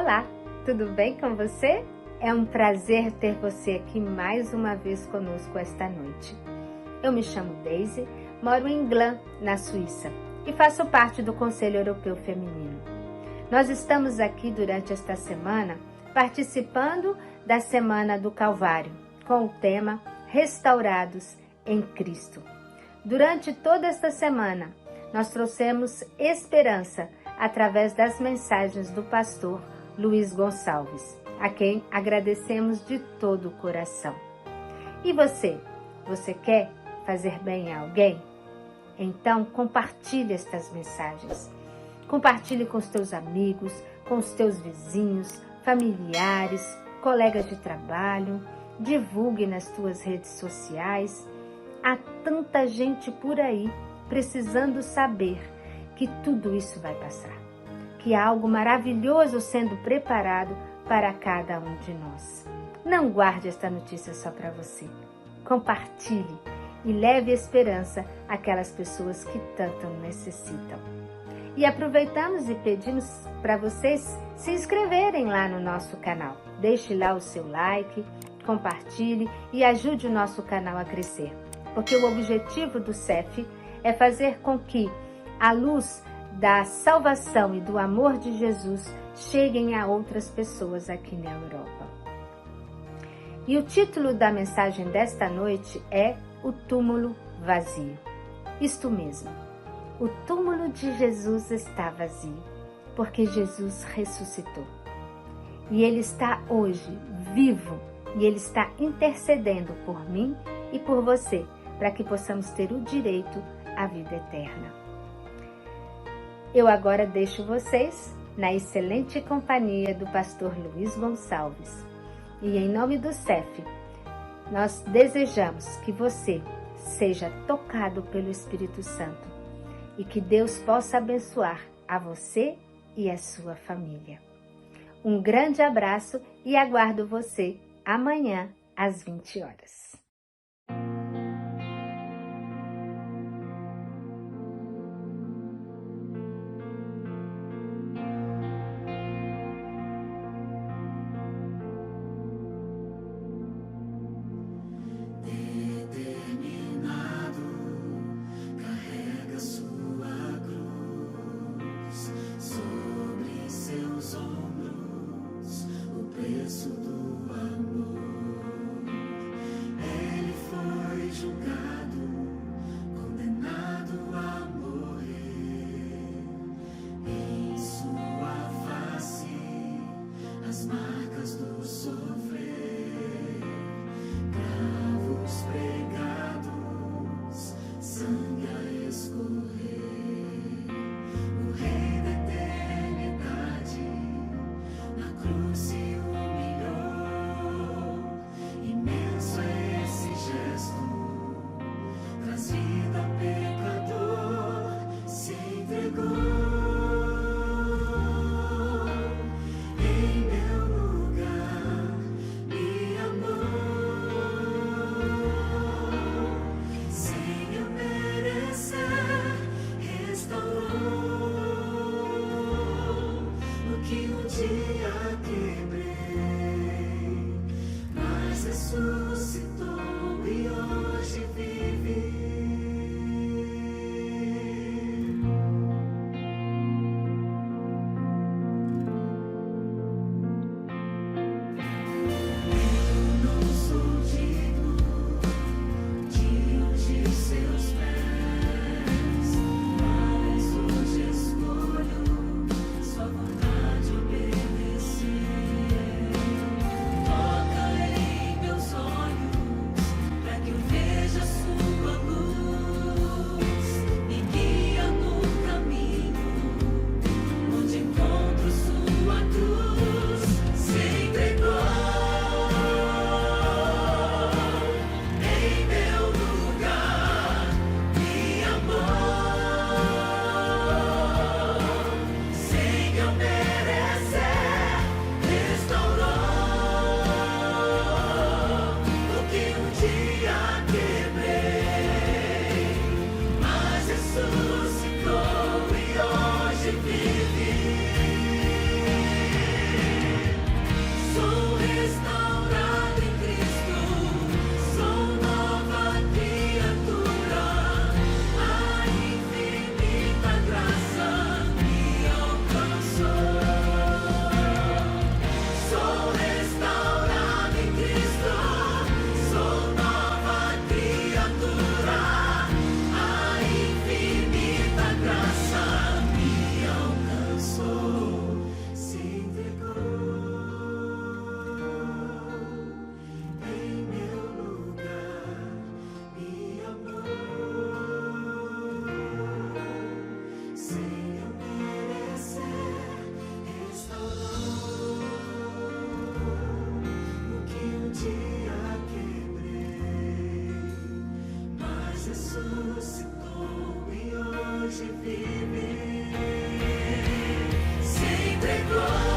Olá, tudo bem com você? É um prazer ter você aqui mais uma vez conosco esta noite. Eu me chamo Daisy, moro em Gland, na Suíça, e faço parte do Conselho Europeu Feminino. Nós estamos aqui durante esta semana participando da Semana do Calvário, com o tema Restaurados em Cristo. Durante toda esta semana, nós trouxemos esperança através das mensagens do pastor Luiz Gonçalves, a quem agradecemos de todo o coração. E você? Você quer fazer bem a alguém? Então, compartilhe estas mensagens. Compartilhe com os teus amigos, com os teus vizinhos, familiares, colegas de trabalho. Divulgue nas tuas redes sociais. Há tanta gente por aí precisando saber que tudo isso vai passar, que há algo maravilhoso sendo preparado para cada um de nós. Não guarde esta notícia só para você. Compartilhe e leve esperança àquelas pessoas que tanto necessitam. E aproveitamos e pedimos para vocês se inscreverem lá no nosso canal. Deixe lá o seu like, compartilhe e ajude o nosso canal a crescer. Porque o objetivo do CEF é fazer com que a luz da salvação e do amor de Jesus cheguem a outras pessoas aqui na Europa. E o título da mensagem desta noite é O Túmulo Vazio. Isto mesmo, o túmulo de Jesus está vazio, porque Jesus ressuscitou. E Ele está hoje vivo, e Ele está intercedendo por mim e por você, para que possamos ter o direito à vida eterna. Eu agora deixo vocês na excelente companhia do pastor Luiz Gonçalves. E em nome do CEF, nós desejamos que você seja tocado pelo Espírito Santo e que Deus possa abençoar a você e a sua família. Um grande abraço e aguardo você amanhã às 20 horas. Toca em meus olhos, para que eu veja sua hoje vive, se entregou.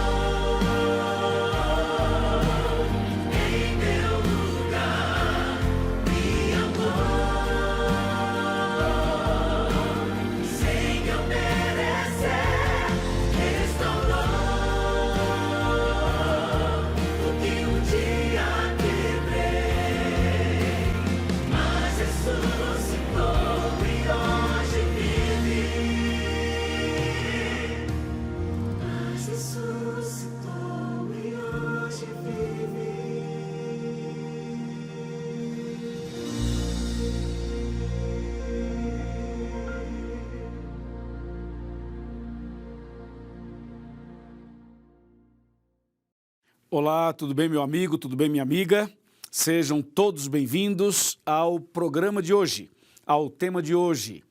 Olá, tudo bem, meu amigo? Tudo bem, minha amiga? Sejam todos bem-vindos ao programa de hoje, ao tema de hoje.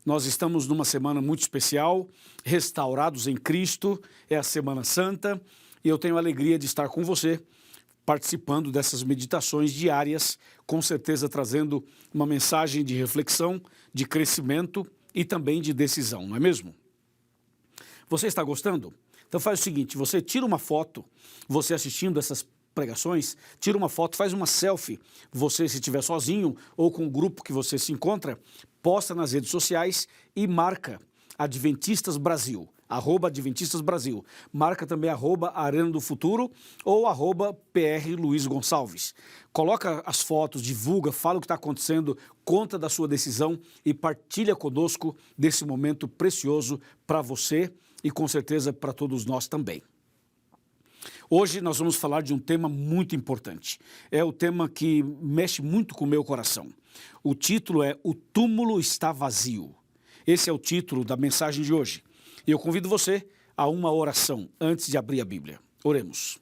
Nós estamos numa semana muito especial, restaurados em Cristo, é a Semana Santa, e eu tenho a alegria de estar com você, participando dessas meditações diárias, com certeza trazendo uma mensagem de reflexão, de crescimento e também de decisão, não é mesmo? Você está gostando? Então faz o seguinte, você tira uma foto, você assistindo essas pregações, tira uma foto, faz uma selfie, você se estiver sozinho ou com um grupo que você se encontra, posta nas redes sociais e marca Adventistas Brasil, @Adventistas Brasil, marca também @Arena do Futuro ou @PR Luiz Gonçalves. Coloca as fotos, divulga, fala o que está acontecendo, conta da sua decisão e partilha conosco desse momento precioso para você e com certeza para todos nós também. Hoje nós vamos falar de um tema muito importante. É o tema que mexe muito com o meu coração. O título é O Túmulo Está Vazio. Esse é o título da mensagem de hoje. E eu convido você a uma oração antes de abrir a Bíblia. Oremos.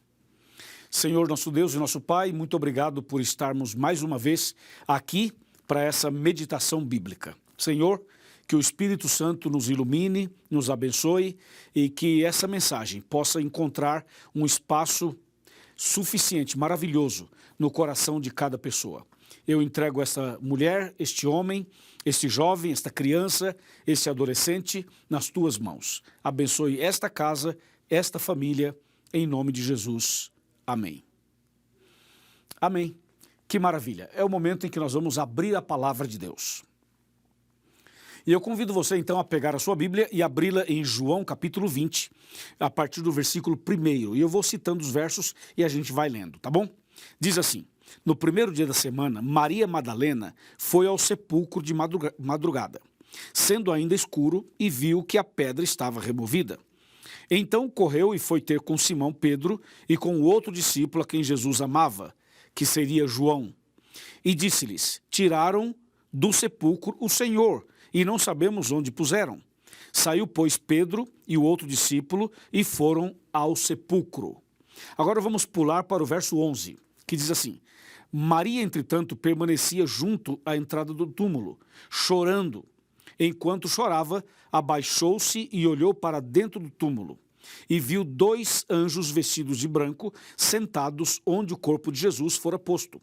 Senhor, nosso Deus e nosso Pai, muito obrigado por estarmos mais uma vez aqui para essa meditação bíblica. Senhor, que o Espírito Santo nos ilumine, nos abençoe e que essa mensagem possa encontrar um espaço suficiente, maravilhoso, no coração de cada pessoa. Eu entrego essa mulher, este homem, este jovem, esta criança, este adolescente nas tuas mãos. Abençoe esta casa, esta família, em nome de Jesus. Amém. Amém. Que maravilha. É o momento em que nós vamos abrir a palavra de Deus. E eu convido você então a pegar a sua Bíblia e abri-la em João capítulo 20, a partir do versículo 1. E eu vou citando os versos e a gente vai lendo, tá bom? Diz assim: no primeiro dia da semana, Maria Madalena foi ao sepulcro de madrugada, sendo ainda escuro, e viu que a pedra estava removida. Então correu e foi ter com Simão Pedro e com o outro discípulo a quem Jesus amava, que seria João. E disse-lhes: tiraram do sepulcro o Senhor, e não sabemos onde puseram. Saiu, pois, Pedro e o outro discípulo e foram ao sepulcro. Agora vamos pular para o verso 11, que diz assim: Maria, entretanto, permanecia junto à entrada do túmulo, chorando. Enquanto chorava, abaixou-se e olhou para dentro do túmulo, e viu 2 anjos vestidos de branco, sentados onde o corpo de Jesus fora posto,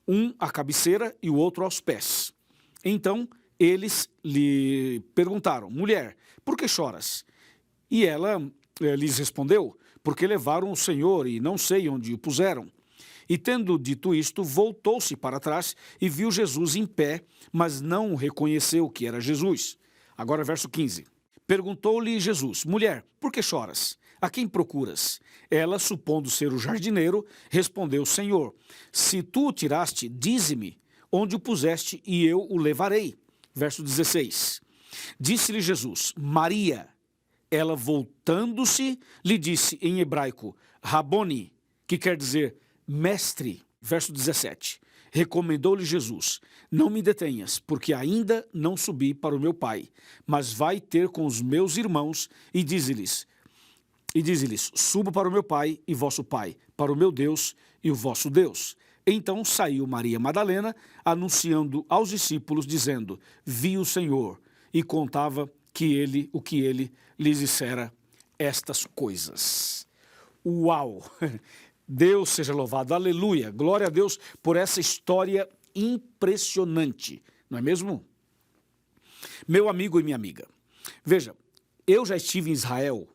um à cabeceira e o outro aos pés. Então eles lhe perguntaram: mulher, por que choras? E ela lhes respondeu: porque levaram o Senhor e não sei onde o puseram. E tendo dito isto, voltou-se para trás e viu Jesus em pé, mas não reconheceu que era Jesus. Agora verso 15. Perguntou-lhe Jesus: mulher, por que choras? A quem procuras? Ela, supondo ser o jardineiro, respondeu: Senhor, se tu o tiraste, dize-me onde o puseste e eu o levarei. Verso 16. Disse-lhe Jesus: Maria. Ela, voltando-se, lhe disse em hebraico: Raboni, que quer dizer mestre. Verso 17. Recomendou-lhe Jesus: não me detenhas, porque ainda não subi para o meu Pai, mas vai ter com os meus irmãos e dize-lhes, subo para o meu Pai e vosso Pai, para o meu Deus e o vosso Deus. Então saiu Maria Madalena, anunciando aos discípulos, dizendo: vi o Senhor, e contava o que ele lhes dissera estas coisas. Uau! Deus seja louvado, aleluia, glória a Deus por essa história impressionante, não é mesmo? Meu amigo e minha amiga, Veja, eu já estive em Israel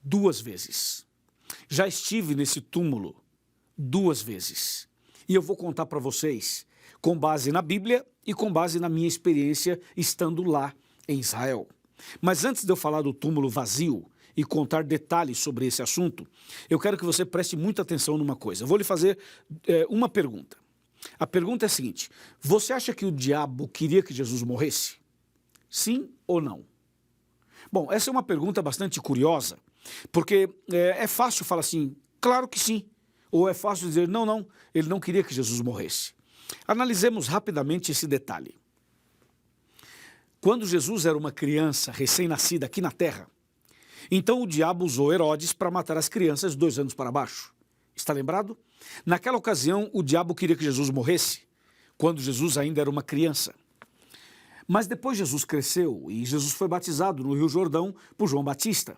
2 vezes. Já estive nesse túmulo 2 vezes. E eu vou contar para vocês com base na Bíblia e com base na minha experiência estando lá em Israel. Mas antes de eu falar do túmulo vazio e contar detalhes sobre esse assunto, eu quero que você preste muita atenção numa coisa. Eu vou lhe fazer uma pergunta. A pergunta é a seguinte: você acha que o diabo queria que Jesus morresse? Sim ou não? Bom, essa é uma pergunta bastante curiosa, porque é fácil falar assim, claro que sim. Ou é fácil dizer, não, ele não queria que Jesus morresse. Analisemos rapidamente esse detalhe. Quando Jesus era uma criança recém-nascida aqui na terra, então o diabo usou Herodes para matar as crianças 2 anos para baixo. Está lembrado? Naquela ocasião, o diabo queria que Jesus morresse, quando Jesus ainda era uma criança. Mas depois Jesus cresceu e Jesus foi batizado no Rio Jordão por João Batista.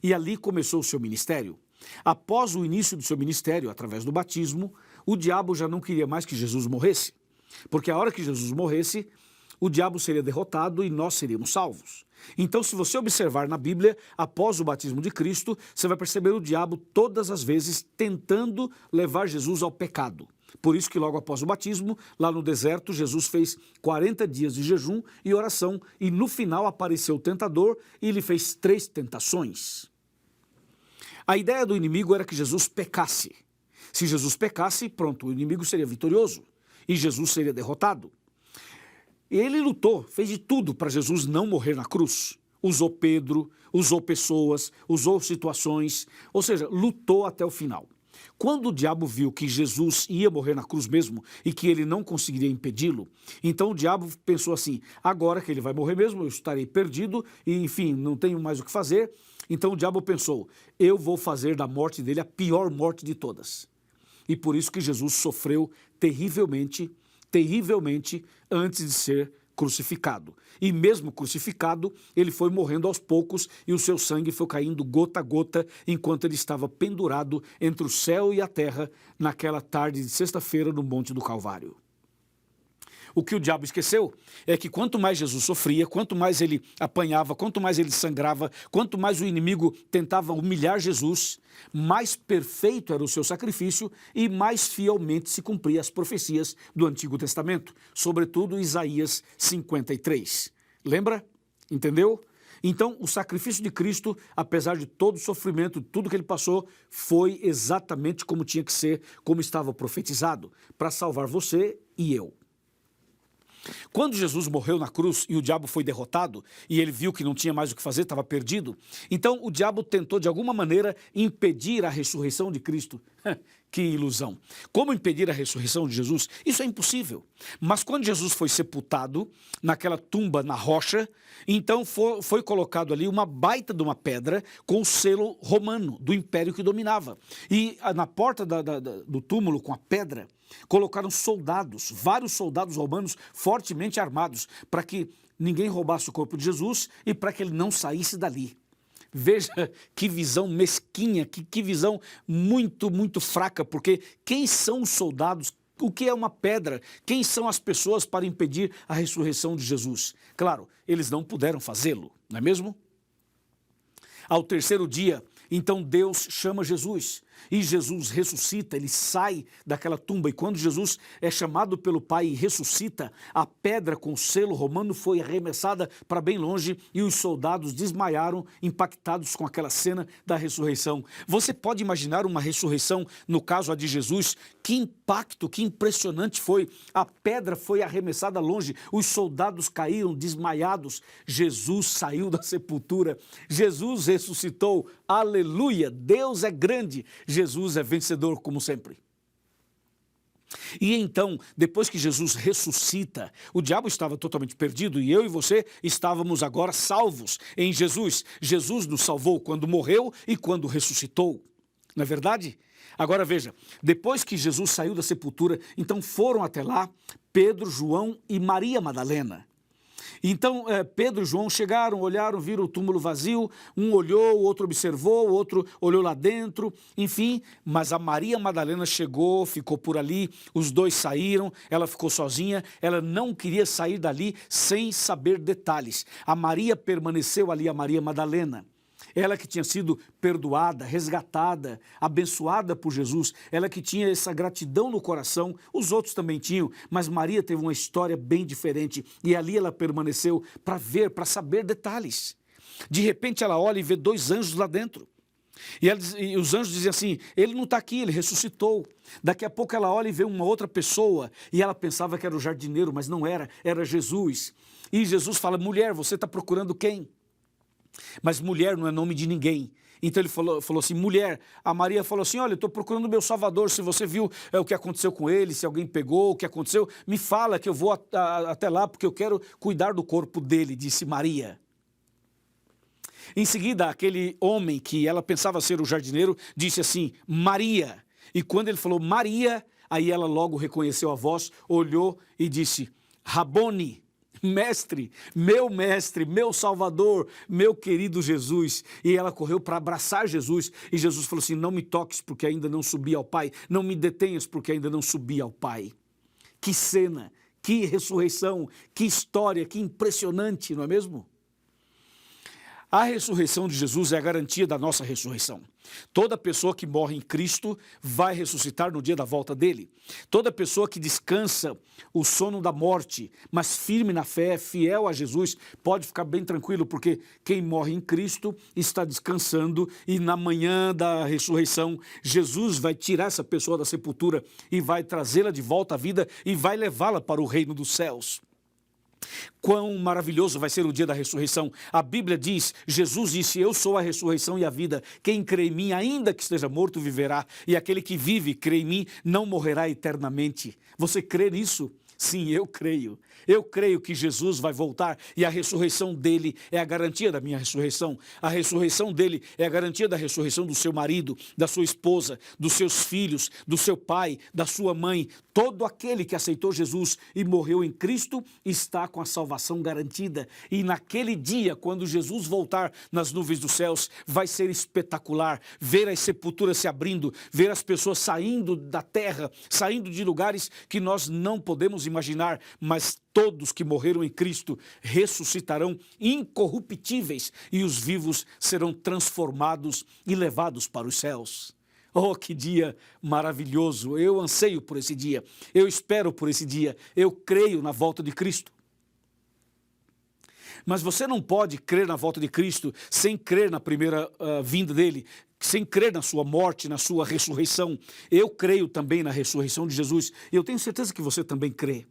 E ali começou o seu ministério. Após o início do seu ministério, através do batismo, o diabo já não queria mais que Jesus morresse. Porque a hora que Jesus morresse, o diabo seria derrotado e nós seríamos salvos. Então, se você observar na Bíblia, após o batismo de Cristo, você vai perceber o diabo todas as vezes tentando levar Jesus ao pecado. Por isso que logo após o batismo, lá no deserto, Jesus fez 40 dias de jejum e oração e no final apareceu o tentador e ele fez 3 tentações. A ideia do inimigo era que Jesus pecasse. Se Jesus pecasse, pronto, o inimigo seria vitorioso e Jesus seria derrotado. Ele lutou, fez de tudo para Jesus não morrer na cruz. Usou Pedro, usou pessoas, usou situações, ou seja, lutou até o final. Quando o diabo viu que Jesus ia morrer na cruz mesmo e que ele não conseguiria impedi-lo, então o diabo pensou assim, agora que ele vai morrer mesmo, eu estarei perdido e, enfim, não tenho mais o que fazer. Então o diabo pensou, eu vou fazer da morte dele a pior morte de todas. E por isso que Jesus sofreu terrivelmente antes de ser crucificado. E mesmo crucificado, ele foi morrendo aos poucos e o seu sangue foi caindo gota a gota enquanto ele estava pendurado entre o céu e a terra naquela tarde de sexta-feira no Monte do Calvário. O que o diabo esqueceu é que quanto mais Jesus sofria, quanto mais ele apanhava, quanto mais ele sangrava, quanto mais o inimigo tentava humilhar Jesus, mais perfeito era o seu sacrifício e mais fielmente se cumpria as profecias do Antigo Testamento, sobretudo Isaías 53. Lembra? Entendeu? Então, o sacrifício de Cristo, apesar de todo o sofrimento, de tudo que ele passou, foi exatamente como tinha que ser, como estava profetizado, para salvar você e eu. Quando Jesus morreu na cruz e o diabo foi derrotado e ele viu que não tinha mais o que fazer, estava perdido, então o diabo tentou de alguma maneira impedir a ressurreição de Cristo. Que ilusão! Como impedir a ressurreição de Jesus? Isso é impossível. Mas quando Jesus foi sepultado naquela tumba na rocha, então foi colocado ali uma baita de uma pedra com o selo romano do império que dominava. E na porta do túmulo com a pedra, colocaram soldados, vários soldados romanos fortemente armados, para que ninguém roubasse o corpo de Jesus e para que ele não saísse dali. Veja que visão mesquinha, que visão muito fraca, porque quem são os soldados? O que é uma pedra? Quem são as pessoas para impedir a ressurreição de Jesus? Claro, eles não puderam fazê-lo, não é mesmo? Ao 3º dia, então Deus chama Jesus e Jesus ressuscita, ele sai daquela tumba e quando Jesus é chamado pelo Pai e ressuscita, a pedra com o selo romano foi arremessada para bem longe e os soldados desmaiaram impactados com aquela cena da ressurreição. Você pode imaginar uma ressurreição, no caso a de Jesus, que impacto, que impressionante foi. A pedra foi arremessada longe, os soldados caíram desmaiados, Jesus saiu da sepultura, Jesus ressuscitou, aleluia, Deus é grande, Jesus é vencedor como sempre. E então, depois que Jesus ressuscita, o diabo estava totalmente perdido e eu e você estávamos agora salvos em Jesus. Jesus nos salvou quando morreu e quando ressuscitou. Não é verdade? Agora veja, depois que Jesus saiu da sepultura, então foram até lá Pedro, João e Maria Madalena. Então, Pedro e João chegaram, olharam, viram o túmulo vazio, um olhou, o outro observou, o outro olhou lá dentro, enfim, mas a Maria Madalena chegou, ficou por ali, os dois saíram, ela ficou sozinha, ela não queria sair dali sem saber detalhes. A Maria permaneceu ali, a Maria Madalena. Ela que tinha sido perdoada, resgatada, abençoada por Jesus, ela que tinha essa gratidão no coração, os outros também tinham, mas Maria teve uma história bem diferente e ali ela permaneceu para ver, para saber detalhes. De repente ela olha e vê 2 anjos lá dentro. E os anjos dizem assim, ele não está aqui, ele ressuscitou. Daqui a pouco ela olha e vê uma outra pessoa e ela pensava que era o jardineiro, mas não era, era Jesus. E Jesus fala, mulher, você está procurando quem? Mas mulher não é nome de ninguém. Então ele falou assim, mulher, a Maria falou assim, olha, eu estou procurando o meu Salvador, se você viu o que aconteceu com ele, se alguém pegou, o que aconteceu, me fala que eu vou até lá, porque eu quero cuidar do corpo dele, disse Maria. Em seguida, aquele homem que ela pensava ser o jardineiro, disse assim, Maria. E quando ele falou Maria, aí ela logo reconheceu a voz, olhou e disse, Rabone. Mestre, meu Salvador, meu querido Jesus. E ela correu para abraçar Jesus. E Jesus falou assim, não me toques porque ainda não subi ao Pai. Não me detenhas porque ainda não subi ao Pai. Que cena, que ressurreição, que história, que impressionante, não é mesmo? A ressurreição de Jesus é a garantia da nossa ressurreição. Toda pessoa que morre em Cristo vai ressuscitar no dia da volta dele. Toda pessoa que descansa o sono da morte, mas firme na fé, fiel a Jesus, pode ficar bem tranquilo, porque quem morre em Cristo está descansando e na manhã da ressurreição, Jesus vai tirar essa pessoa da sepultura e vai trazê-la de volta à vida e vai levá-la para o reino dos céus. Quão maravilhoso vai ser o dia da ressurreição. A Bíblia diz, Jesus disse, eu sou a ressurreição e a vida. Quem crê em mim, ainda que esteja morto, viverá. E aquele que vive, crê em mim, não morrerá eternamente. Você crê nisso? Sim, eu creio. Eu creio que Jesus vai voltar e a ressurreição dele é a garantia da minha ressurreição. A ressurreição dele é a garantia da ressurreição do seu marido, da sua esposa, dos seus filhos, do seu pai, da sua mãe. Todo aquele que aceitou Jesus e morreu em Cristo está com a salvação garantida. E naquele dia, quando Jesus voltar nas nuvens dos céus, vai ser espetacular. Ver as sepulturas se abrindo, ver as pessoas saindo da terra, saindo de lugares que nós não podemos imaginar, mas todos que morreram em Cristo ressuscitarão incorruptíveis e os vivos serão transformados e levados para os céus. Oh, que dia maravilhoso! Eu anseio por esse dia, eu espero por esse dia, eu creio na volta de Cristo. Mas você não pode crer na volta de Cristo sem crer na primeira vinda dele, sem crer na sua morte, na sua ressurreição. Eu creio também na ressurreição de Jesus e eu tenho certeza que você também crê.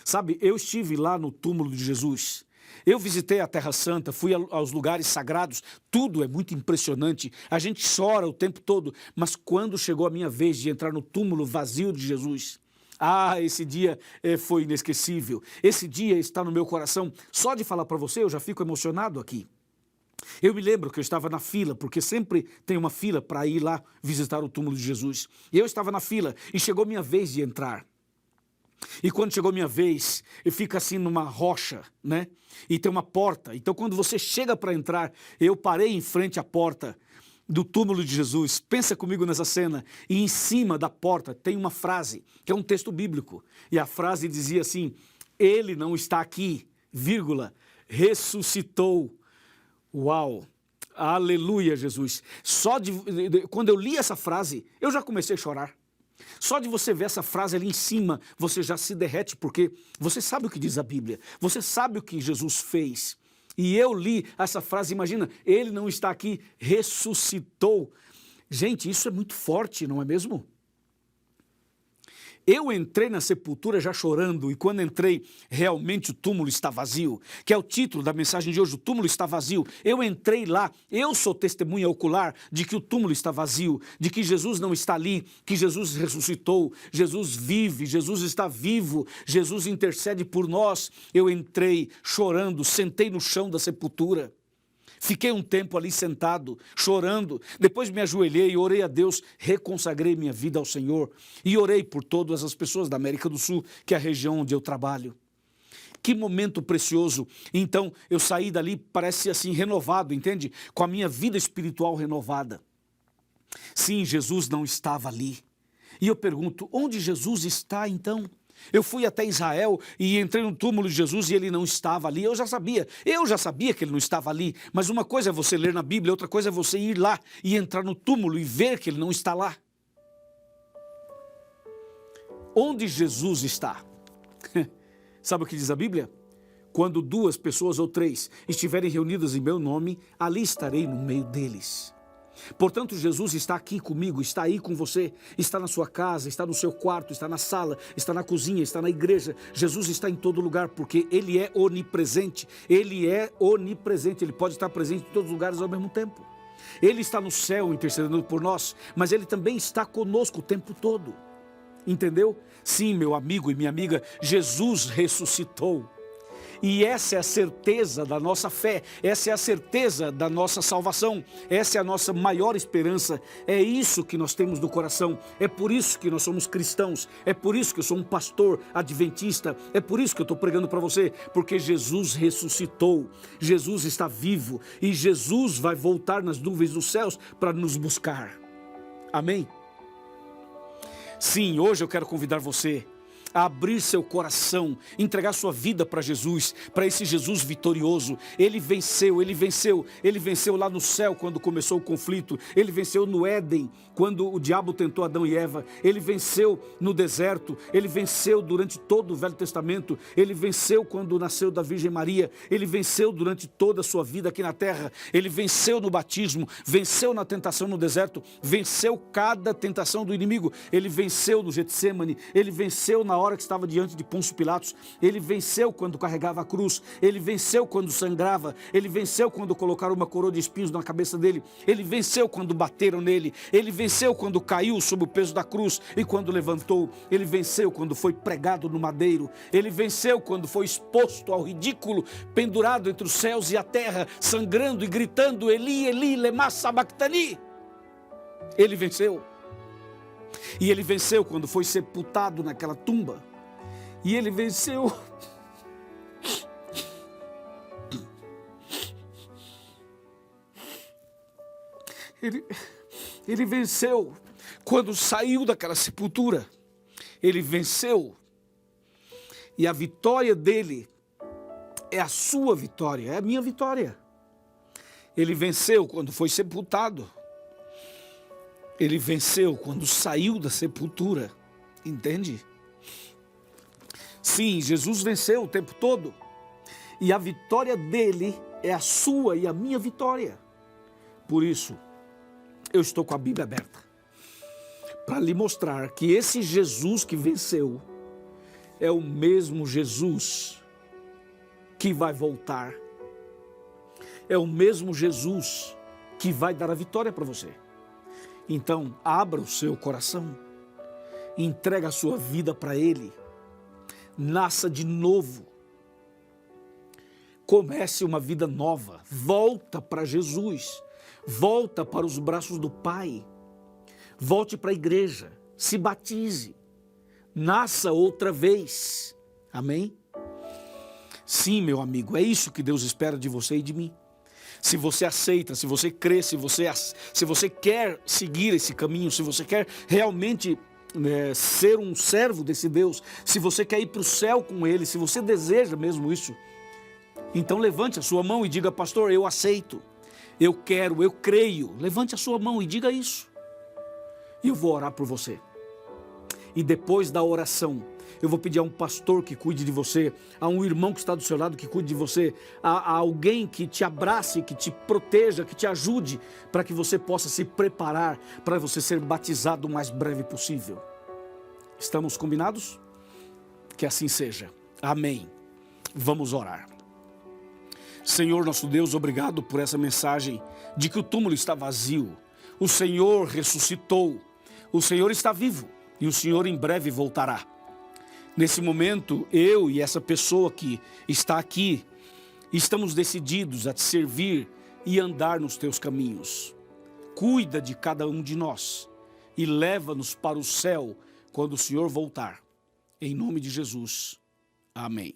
Sabe, eu estive lá no túmulo de Jesus, eu visitei a Terra Santa, fui aos lugares sagrados, tudo é muito impressionante, a gente chora o tempo todo, mas quando chegou a minha vez de entrar no túmulo vazio de Jesus, esse dia foi inesquecível, esse dia está no meu coração, só de falar para você eu já fico emocionado aqui. Eu me lembro que eu estava na fila, porque sempre tem uma fila para ir lá visitar o túmulo de Jesus, e eu estava na fila e chegou minha vez de entrar. E quando chegou minha vez, eu fico assim numa rocha, né? E tem uma porta. Então quando você chega para entrar, eu parei em frente à porta do túmulo de Jesus. Pensa comigo nessa cena. E em cima da porta tem uma frase, que é um texto bíblico. E a frase dizia assim, ele não está aqui, vírgula, ressuscitou. Uau! Aleluia, Jesus. Quando eu li essa frase, eu já comecei a chorar. Só de você ver essa frase ali em cima, você já se derrete, porque você sabe o que diz a Bíblia, você sabe o que Jesus fez. E eu li essa frase, imagina, ele não está aqui, ressuscitou. Gente, isso é muito forte, não é mesmo? Eu entrei na sepultura já chorando e quando entrei, realmente o túmulo está vazio, que é o título da mensagem de hoje, o túmulo está vazio. Eu entrei lá, eu sou testemunha ocular de que o túmulo está vazio, de que Jesus não está ali, que Jesus ressuscitou, Jesus vive, Jesus está vivo, Jesus intercede por nós. Eu entrei chorando, sentei no chão da sepultura. Fiquei um tempo ali sentado, chorando, depois me ajoelhei, orei a Deus, reconsagrei minha vida ao Senhor e orei por todas as pessoas da América do Sul, que é a região onde eu trabalho. Que momento precioso. Então, eu saí dali, parece assim, renovado, entende? Com a minha vida espiritual renovada. Sim, Jesus não estava ali. E eu pergunto, onde Jesus está então? Eu fui até Israel e entrei no túmulo de Jesus e ele não estava ali. Eu já sabia que ele não estava ali. Mas uma coisa é você ler na Bíblia, outra coisa é você ir lá e entrar no túmulo e ver que ele não está lá. Onde Jesus está? Sabe o que diz a Bíblia? Quando 2 pessoas ou 3 estiverem reunidas em meu nome, ali estarei no meio deles. Portanto, Jesus está aqui comigo, está aí com você, está na sua casa, está no seu quarto, está na sala, está na cozinha, está na igreja. Jesus está em todo lugar porque Ele é onipresente. Ele é onipresente, Ele pode estar presente em todos os lugares ao mesmo tempo. Ele está no céu intercedendo por nós, mas Ele também está conosco o tempo todo. Entendeu? Sim, meu amigo e minha amiga, Jesus ressuscitou. E essa é a certeza da nossa fé, essa é a certeza da nossa salvação, essa é a nossa maior esperança, é isso que nós temos no coração, é por isso que nós somos cristãos, é por isso que eu sou um pastor adventista, é por isso que eu estou pregando para você, porque Jesus ressuscitou, Jesus está vivo e Jesus vai voltar nas nuvens dos céus para nos buscar. Amém? Sim, hoje eu quero convidar você a abrir seu coração, entregar sua vida para Jesus, para esse Jesus vitorioso. Ele venceu lá no céu quando começou o conflito, ele venceu no Éden, quando o diabo tentou Adão e Eva, ele venceu no deserto, ele venceu durante todo o Velho Testamento, ele venceu quando nasceu da Virgem Maria, ele venceu durante toda a sua vida aqui na terra, ele venceu no batismo, venceu na tentação no deserto, venceu cada tentação do inimigo, ele venceu no Getsemane, ele venceu na hora que estava diante de Pôncio Pilatos, ele venceu quando carregava a cruz, ele venceu quando sangrava, ele venceu quando colocaram uma coroa de espinhos na cabeça dele, ele venceu quando bateram nele, ele venceu quando caiu sob o peso da cruz e quando levantou, ele venceu quando foi pregado no madeiro, ele venceu quando foi exposto ao ridículo, pendurado entre os céus e a terra, sangrando e gritando, Eli, Eli, lema sabachthani. Ele venceu. E ele venceu quando foi sepultado naquela tumba. E ele venceu. Ele venceu quando saiu daquela sepultura. Ele venceu. E a vitória dele é a sua vitória, é a minha vitória. Ele venceu quando foi sepultado. Ele venceu quando saiu da sepultura, entende? Sim, Jesus venceu o tempo todo. E a vitória dele é a sua e a minha vitória. Por isso, eu estou com a Bíblia aberta. Para lhe mostrar que esse Jesus que venceu é o mesmo Jesus que vai voltar. É o mesmo Jesus que vai dar a vitória para você. Então, abra o seu coração, entrega a sua vida para Ele, nasça de novo, comece uma vida nova, volta para Jesus, volta para os braços do Pai, volte para a igreja, se batize, nasça outra vez, amém? Sim, meu amigo, é isso que Deus espera de você e de mim. Se você aceita, se você crê, se você quer seguir esse caminho, se você quer realmente ser um servo desse Deus, se você quer ir para o céu com Ele, se você deseja mesmo isso, então levante a sua mão e diga, pastor, eu aceito, eu quero, eu creio. Levante a sua mão e diga isso. E eu vou orar por você. E depois da oração, eu vou pedir a um pastor que cuide de você, a um irmão que está do seu lado que cuide de você, a alguém que te abrace, que te proteja, que te ajude, para que você possa se preparar para você ser batizado o mais breve possível. Estamos combinados? Que assim seja. Amém. Vamos orar. Senhor nosso Deus, obrigado por essa mensagem de que o túmulo está vazio. O Senhor ressuscitou. O Senhor está vivo e o Senhor em breve voltará. Nesse momento, eu e essa pessoa que está aqui, estamos decididos a te servir e andar nos teus caminhos. Cuida de cada um de nós e leva-nos para o céu quando o Senhor voltar. Em nome de Jesus. Amém.